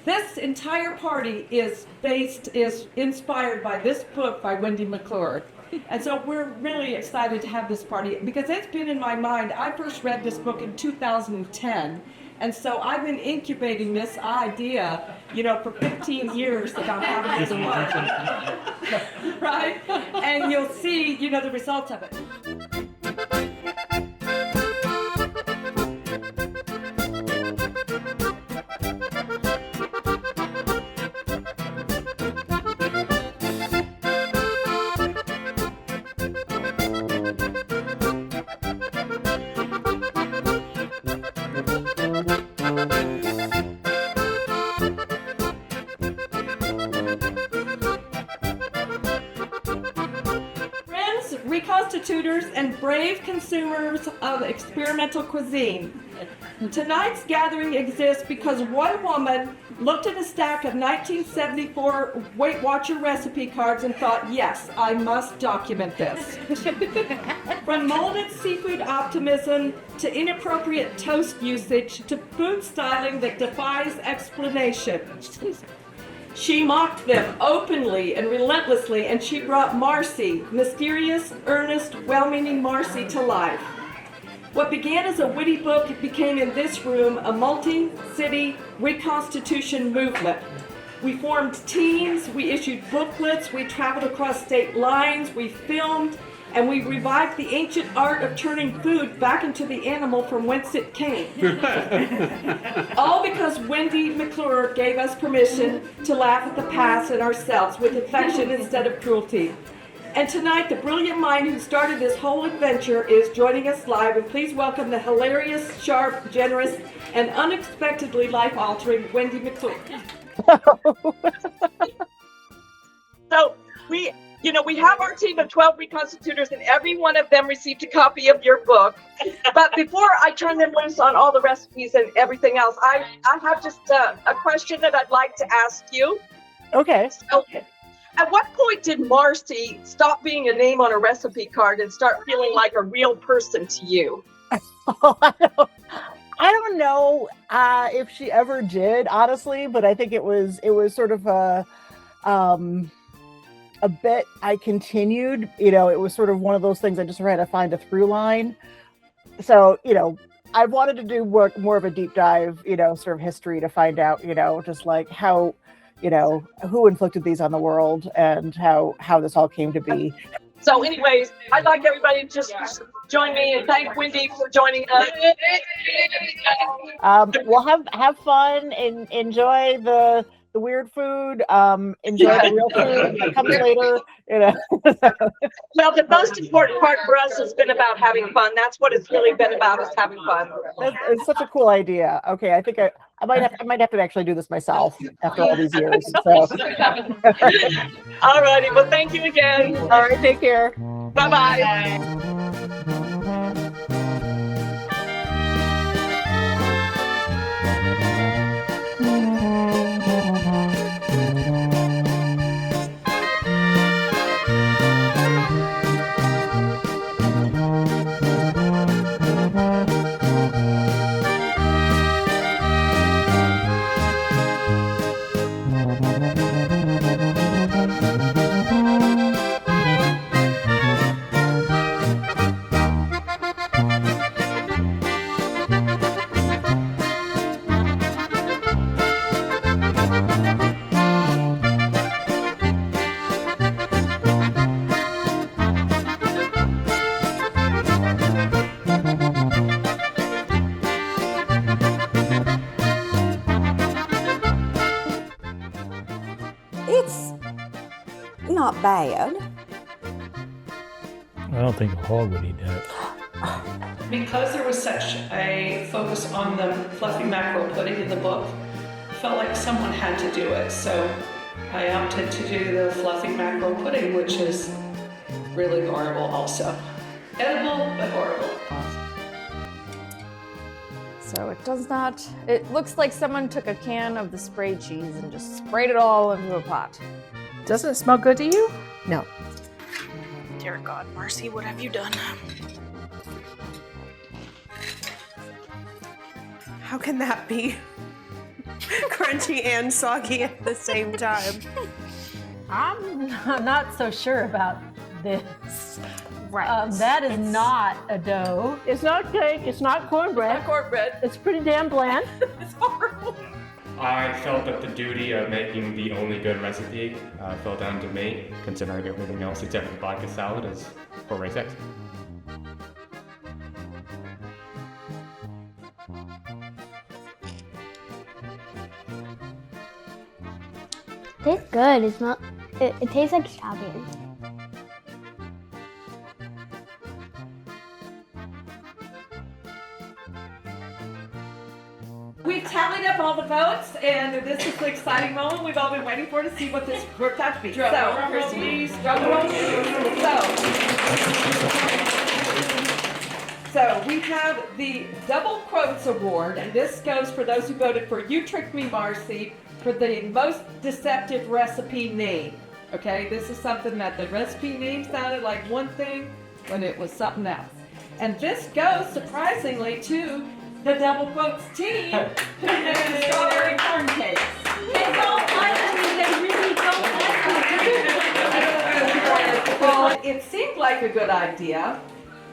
this entire party is inspired by this book by Wendy McClure. And so we're really excited to have this party because it's been in my mind. I first read this book in 2010. And so I've been incubating this idea, for 15 years about having this party. Right? And you'll see, the results of it. Reconstitutors and brave consumers of experimental cuisine. Tonight's gathering exists because one woman looked at a stack of 1974 Weight Watcher recipe cards and thought, yes, I must document this. From molded seafood optimism to inappropriate toast usage to food styling that defies explanation. She mocked them openly and relentlessly, and she brought Marcy, mysterious, earnest, well-meaning Marcy, to life. What began as a witty book became in this room a multi-city reconstitution movement. We formed teams, we issued booklets, we traveled across state lines, we filmed, and we revived the ancient art of turning food back into the animal from whence it came. All because Wendy McClure gave us permission to laugh at the past and ourselves with affection instead of cruelty. And tonight, the brilliant mind who started this whole adventure is joining us live, and please welcome the hilarious, sharp, generous, and unexpectedly life-altering Wendy McClure. So we have our team of 12 reconstitutors, and every one of them received a copy of your book. But before I turn them loose on all the recipes and everything else, I have just a question that I'd like to ask you. Okay. So, at what point did Marcy stop being a name on a recipe card and start feeling like a real person to you? I don't know if she ever did, honestly, but I think it was sort of a bit I continued. It was sort of one of those things I just had to find a through line. So, I wanted to do more of a deep dive, sort of history to find out, just like how, who inflicted these on the world and how this all came to be. So anyways, I'd like everybody to just join me and thank Wendy for joining us. We'll have fun and enjoy the weird food, enjoy the real food that comes later. Well, the most important part for us has been about having fun. That's what it's really been about, is having fun. It's such a cool idea. Okay, I think I might have to actually do this myself after all these years. So. All righty. Well, thank you again. All right, take care. Bye-bye. Bye. It's not bad. I don't think a hog would eat that. Because there was such a focus on the fluffy mackerel pudding in the book, I felt like someone had to do it. So I opted to do the fluffy mackerel pudding, which is really horrible also. Edible, but horrible. So it does not, it looks like someone took a can of the spray cheese and just sprayed it all into a pot. Doesn't it smell good to you? No. Dear God, Marcy, what have you done? How can that be? crunchy and soggy at the same time. I'm not so sure about this. Right. That is not a dough. It's not cake. It's not cornbread. Cornbread. It's pretty damn bland. It's horrible. I felt that the duty of making the only good recipe fell down to me, considering everything else except for the vodka salad is 4/6. Tastes good. It's not. It tastes like strawberry. We've tallied up all the votes, and this is the exciting moment we've all been waiting for to see what this worked out to be. Drum roll, please, drum roll. So we have the Double Quotes Award, and this goes for those who voted for You Tricked Me, Marcy, for the most deceptive recipe name. Okay, this is something that the recipe name sounded like one thing when it was something else. And this goes, surprisingly, to the Double Quotes team who did the strawberry corn cakes. They don't like me, they really don't like me. Well, it seemed like a good idea,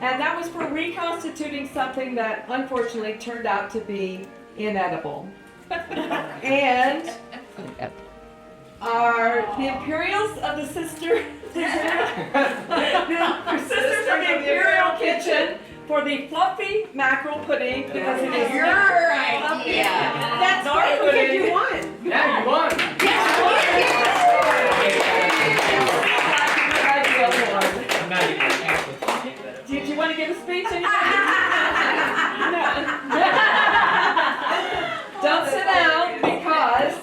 and that was for reconstituting something that unfortunately turned out to be inedible. And the Imperials of the Sisters from the Imperial Kitchen for the fluffy mackerel pudding because it is your idea. That's right, because you won. Yeah, you won! Did you want to give a speech? No. Don't sit down because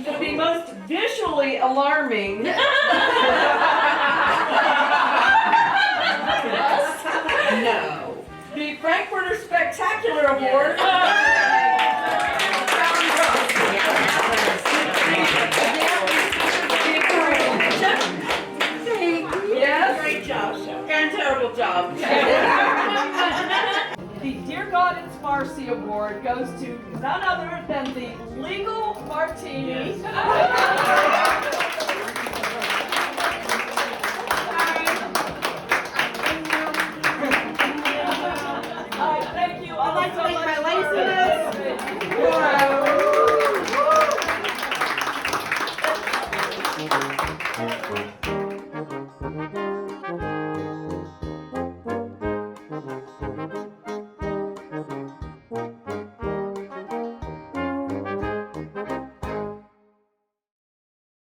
the most visually alarming no. The Frankfurter Spectacular Award. Yes. Great job, Chef. And terrible job. The Dear God It's Marcy Award goes to none other than the Legal Martini.